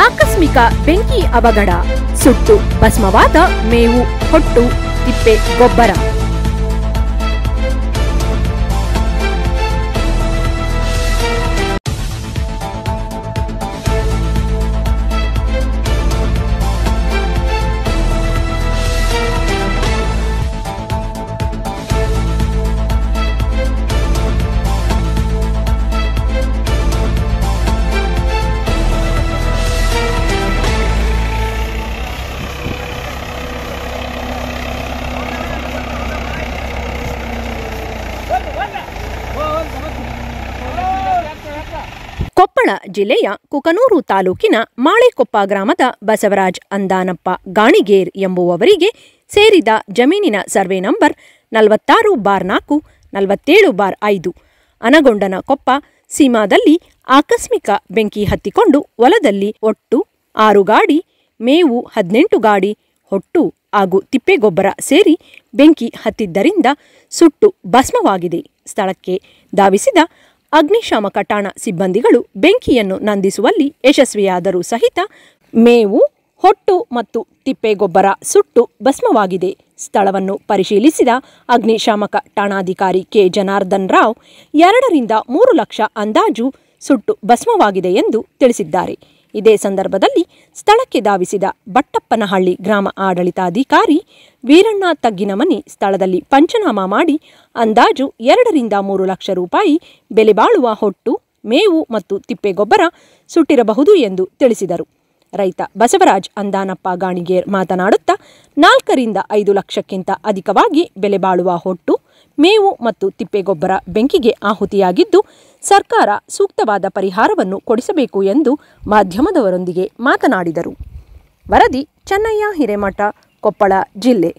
ಆಕಸ್ಮಿಕ ಬೆಂಕಿ ಅವಘಡ, ಸುಟ್ಟು ಭಸ್ಮವಾದ ಮೇವು, ಹೊಟ್ಟು, ತಿಪ್ಪೆ ಗೊಬ್ಬರ. ಕೊಪ್ಪಳ ಜಿಲ್ಲೆಯ ಕುಕನೂರು ತಾಲೂಕಿನ ಮಾಳೆಕೊಪ್ಪ ಗ್ರಾಮದ ಬಸವರಾಜ್ ಅಂದಾನಪ್ಪ ಗಾಣಿಗೇರ್ ಎಂಬುವವರಿಗೆ ಸೇರಿದ ಜಮೀನಿನ ಸರ್ವೆ ನಂಬರ್ 46/4, 47/5 ಅನಗೊಂಡನ ಕೊಪ್ಪ ಸೀಮಾದಲ್ಲಿ ಆಕಸ್ಮಿಕ ಬೆಂಕಿ ಹತ್ತಿಕೊಂಡು ಹೊಲದಲ್ಲಿ ಒಟ್ಟು 6 ಗಾಡಿ ಮೇವು, 18 ಗಾಡಿ ಹೊಟ್ಟು ಹಾಗೂ ತಿಪ್ಪೆಗೊಬ್ಬರ ಸೇರಿ ಬೆಂಕಿ ಹತ್ತಿದ್ದರಿಂದ ಸುಟ್ಟು ಭಸ್ಮವಾಗಿದೆ. ಸ್ಥಳಕ್ಕೆ ಧಾವಿಸಿದ ಅಗ್ನಿಶಾಮಕ ಠಾಣಾ ಸಿಬ್ಬಂದಿಗಳು ಬೆಂಕಿಯನ್ನು ನಂದಿಸುವಲ್ಲಿ ಯಶಸ್ವಿಯಾದರೂ ಸಹಿತ ಮೇವು, ಹೊಟ್ಟು ಮತ್ತು ತಿಪ್ಪೆಗೊಬ್ಬರ ಸುಟ್ಟು ಭಸ್ಮವಾಗಿದೆ. ಸ್ಥಳವನ್ನು ಪರಿಶೀಲಿಸಿದ ಅಗ್ನಿಶಾಮಕ ಠಾಣಾಧಿಕಾರಿ ಕೆ. ಜನಾರ್ದನ್ ರಾವ್ 2 ರಿಂದ 3 ಲಕ್ಷ ಅಂದಾಜು ಸುಟ್ಟು ಭಸ್ಮವಾಗಿದೆ ಎಂದು ತಿಳಿಸಿದ್ದಾರೆ. ಇದೇ ಸಂದರ್ಭದಲ್ಲಿ ಸ್ಥಳಕ್ಕೆ ಧಾವಿಸಿದ ಬಟ್ಟಪ್ಪನಹಳ್ಳಿ ಗ್ರಾಮ ಆಡಳಿತಾಧಿಕಾರಿ ವೀರಣ್ಣ ತಗ್ಗಿನಮನಿ ಸ್ಥಳದಲ್ಲಿ ಪಂಚನಾಮ ಮಾಡಿ ಅಂದಾಜು 2 ರಿಂದ 3 ಲಕ್ಷ ರೂಪಾಯಿ ಬೆಲೆ ಬಾಳುವ ಹೊಟ್ಟು, ಮೇವು ಮತ್ತು ತಿಪ್ಪೆಗೊಬ್ಬರ ಸುಟ್ಟಿರಬಹುದು ಎಂದು ತಿಳಿಸಿದರು. ರೈತ ಬಸವರಾಜ್ ಅಂದಾನಪ್ಪ ಗಾಣಿಗೇರ್ ಮಾತನಾಡುತ್ತಾ 4 ರಿಂದ 5 ಲಕ್ಷಕ್ಕಿಂತ ಅಧಿಕವಾಗಿ ಬೆಲೆ ಬಾಳುವ ಹೊಟ್ಟು, ಮೇವು ಮತ್ತು ತಿಪ್ಪೆಗೊಬ್ಬರ ಬೆಂಕಿಗೆ ಆಹುತಿಯಾಗಿದ್ದು ಸರ್ಕಾರ ಸೂಕ್ತವಾದ ಪರಿಹಾರವನ್ನು ಕೊಡಿಸಬೇಕು ಎಂದು ಮಾಧ್ಯಮದವರೊಂದಿಗೆ ಮಾತನಾಡಿದರು. ವರದಿ ಚೆನ್ನಯ್ಯ ಹಿರೇಮಠ, ಕೊಪ್ಪಳ ಜಿಲ್ಲೆ.